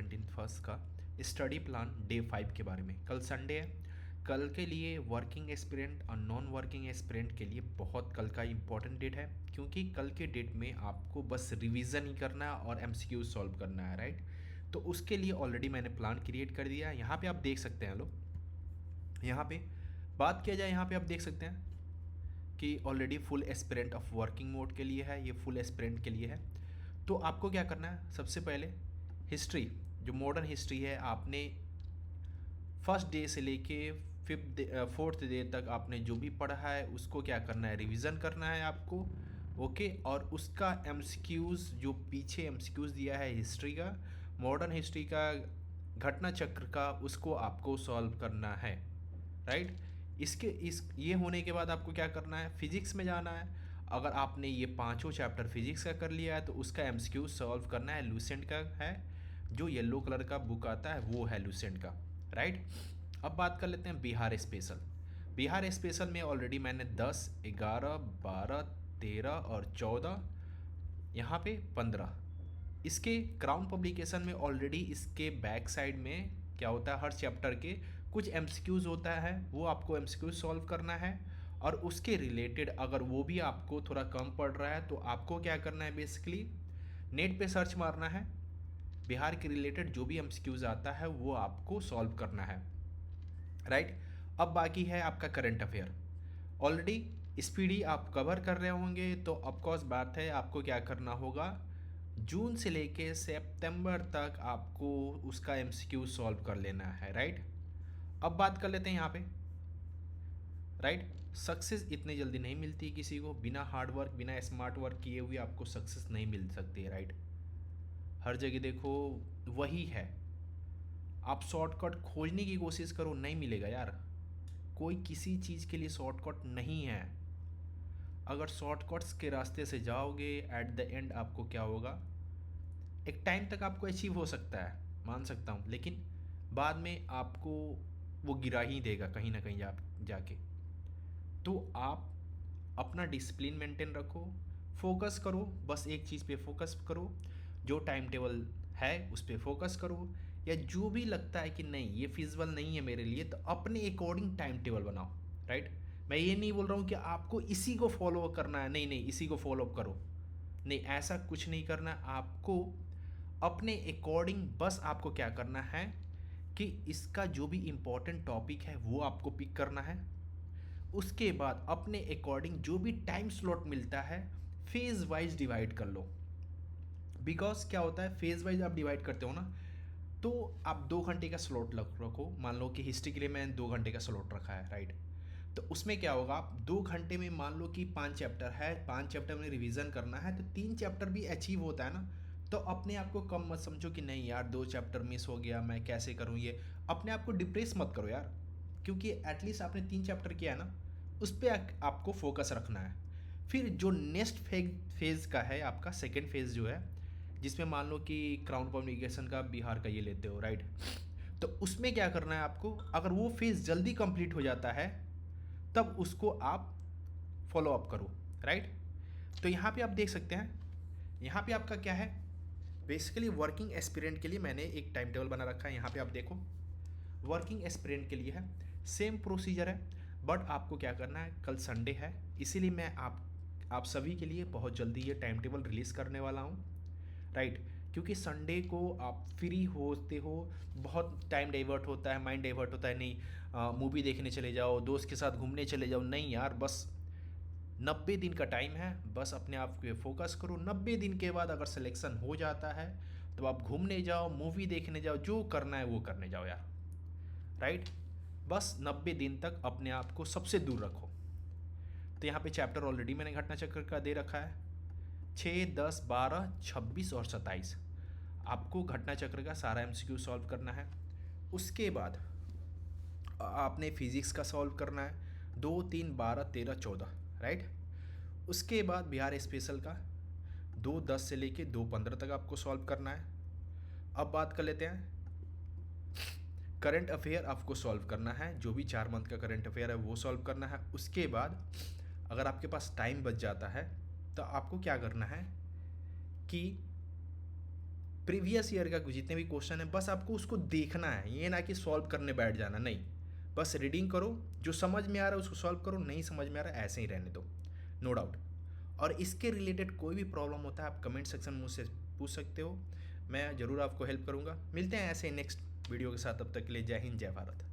17 first का study plan day 5 के बारे में। कल संडे है, कल के लिए वर्किंग एस्पिरेंट और नॉन वर्किंग एस्पिरेंट के लिए बहुत कल का इम्पॉर्टेंट डेट है, क्योंकि कल के डेट में आपको बस रिवीजन ही करना है और एमसीक्यू सॉल्व करना है, राइट। तो उसके लिए ऑलरेडी मैंने प्लान क्रिएट कर दिया है। यहाँ पे आप देख सकते हैं लोग, यहाँ पे बात किया जाए, यहाँ पे आप देख सकते हैं कि already full aspirant of working mode के लिए है, ये फुल एस्पिरेंट के लिए है। तो आपको क्या करना है, सबसे पहले हिस्ट्री, जो मॉडर्न हिस्ट्री है, आपने फर्स्ट डे से लेके फोर्थ डे तक आपने जो भी पढ़ा है उसको क्या करना है, रिवीजन करना है आपको, ओके। और उसका एमसीक्यूज़, जो पीछे एमसीक्यूज़ दिया है हिस्ट्री का, मॉडर्न हिस्ट्री का, घटना चक्र का, उसको आपको सॉल्व करना है, राइट। इस ये होने के बाद आपको क्या करना है, फिजिक्स में जाना है। अगर आपने ये पांचों चैप्टर फिजिक्स का कर लिया है तो उसका एमसीक्यू सॉल्व करना है, लूसेंट का है, जो येलो कलर का बुक आता है वो है लूसेंट का, राइट। अब बात कर लेते हैं बिहार स्पेशल। बिहार स्पेशल में ऑलरेडी मैंने 10, 11, 12, 13 और 14, यहाँ पे 15, इसके क्राउन पब्लिकेशन में ऑलरेडी इसके बैक साइड में क्या होता है, हर चैप्टर के कुछ एमसीक्यूज़ होता है, वो आपको एमसीक्यूज़ सॉल्व करना है। और उसके रिलेटेड अगर वो भी आपको थोड़ा कम पड़ रहा है तो आपको क्या करना है, बेसिकली नेट पे सर्च मारना है, बिहार के रिलेटेड जो भी एमसीक्यूज़ आता है वो आपको सॉल्व करना है, राइट। अब बाकी है आपका करंट अफेयर। ऑलरेडी स्पीडी आप कवर कर रहे होंगे, तो ऑफकोर्स बात है आपको क्या करना होगा, जून से लेके सितंबर तक आपको उसका एमसीक्यू सॉल्व कर लेना है, राइट। अब बात कर लेते हैं यहाँ पे, राइट। सक्सेस इतनी जल्दी नहीं मिलती किसी को, बिना हार्ड वर्क, बिना स्मार्ट वर्क किए हुए आपको सक्सेस नहीं मिल सकती है, राइट। हर जगह देखो वही है, आप शॉर्टकट खोजने की कोशिश करो, नहीं मिलेगा यार। कोई किसी चीज़ के लिए शॉर्टकट नहीं है। अगर शॉर्टकट्स के रास्ते से जाओगे, एट द एंड आपको क्या होगा, एक टाइम तक आपको अचीव हो सकता है, मान सकता हूँ, लेकिन बाद में आपको वो गिरा ही देगा कहीं ना कहीं जाके। तो आप अपना डिसिप्लिन मेंटेन रखो, फोकस करो, बस एक चीज़ पे फोकस करो, जो टाइम टेबल है उस पर फोकस करो, या जो भी लगता है कि नहीं ये फिजिबल नहीं है मेरे लिए, तो अपने अकॉर्डिंग टाइम टेबल बनाओ, राइट। मैं ये नहीं बोल रहा हूँ कि आपको इसी को फॉलो करना है, नहीं नहीं इसी को फॉलो करो, नहीं, ऐसा कुछ नहीं करना। आपको अपने अकॉर्डिंग बस आपको क्या करना है कि इसका जो भी इम्पोर्टेंट टॉपिक है वो आपको पिक करना है। उसके बाद अपने अकॉर्डिंग जो भी टाइम स्लॉट मिलता है फेज़ वाइज डिवाइड कर लो। बिकॉज क्या होता है, फेज़ वाइज आप डिवाइड करते हो ना, तो आप 2 घंटे का स्लॉट रखो, मान लो कि हिस्ट्री के लिए मैंने 2 घंटे का स्लॉट रखा है, राइट। तो उसमें क्या होगा, आप 2 घंटे में मान लो कि 5 चैप्टर है, 5 चैप्टर में रिवीजन करना है, तो 3 चैप्टर भी अचीव होता है ना। तो अपने आप को कम मत समझो कि नहीं यार 2 चैप्टर मिस हो गया, मैं कैसे करूँ ये, अपने आप को डिप्रेस मत करो यार, क्योंकि एटलीस्ट आपने 3 चैप्टर किया है ना, उस पर आपको फोकस रखना है। फिर जो नेक्स्ट फेज़ का है आपका सेकेंड फेज़ जो है, जिसमें मान लो कि क्राउन कम्युनिकेशन का बिहार का ये लेते हो, राइट। तो उसमें क्या करना है आपको, अगर वो फेज़ जल्दी कंप्लीट हो जाता है तब उसको आप फॉलो अप करो, राइट। तो यहाँ पे आप देख सकते हैं, यहाँ पे आपका क्या है, बेसिकली वर्किंग एस्पिरेंट के लिए मैंने एक टाइम टेबल बना रखा है। यहाँ पे आप देखो वर्किंग एस्पिरेंट के लिए है, सेम प्रोसीजर है, बट आपको क्या करना है, कल संडे है, इसीलिए मैं आप सभी के लिए बहुत जल्दी ये टाइम टेबल रिलीज़ करने वाला हूँ, राइट। क्योंकि संडे को आप फ्री होते हो, बहुत टाइम डाइवर्ट होता है, माइंड डाइवर्ट होता है, नहीं मूवी देखने चले जाओ, दोस्त के साथ घूमने चले जाओ, नहीं यार, बस 90 दिन का टाइम है, बस अपने आप पे फोकस करो। 90 दिन के बाद अगर सिलेक्शन हो जाता है तो आप घूमने जाओ, मूवी देखने जाओ, जो करना है वो करने जाओ यार, राइट। बस 90 दिन तक अपने आप को सबसे दूर रखो। तो यहाँ पे चैप्टर ऑलरेडी मैंने घटना चक्र का दे रखा है, 6, 10, 12, 26 और 27। आपको घटना चक्र का सारा एमसीक्यू सॉल्व करना है। उसके बाद आपने फिजिक्स का सॉल्व करना है, 2, 3, 12, 13, 14, राइट। उसके बाद बिहार स्पेशल का 2, 10 से लेके 2, 15 तक आपको सॉल्व करना है। अब बात कर लेते हैं, करंट अफेयर आपको सॉल्व करना है, जो भी 4 मंथ का करंट अफेयर है वो सॉल्व करना है। उसके बाद अगर आपके पास टाइम बच जाता है तो आपको क्या करना है कि प्रीवियस ईयर का जितने भी क्वेश्चन है बस आपको उसको देखना है, ये ना कि सॉल्व करने बैठ जाना, नहीं। बस रीडिंग करो, जो समझ में आ रहा है उसको सॉल्व करो, नहीं समझ में आ रहा है ऐसे ही रहने दो, नो डाउट। और इसके रिलेटेड कोई भी प्रॉब्लम होता है आप कमेंट सेक्शन में मुझसे पूछ सकते हो, मैं ज़रूर आपको हेल्प करूँगा। मिलते हैं ऐसे नेक्स्ट वीडियो के साथ, तब तक के लिए जय हिंद जय भारत।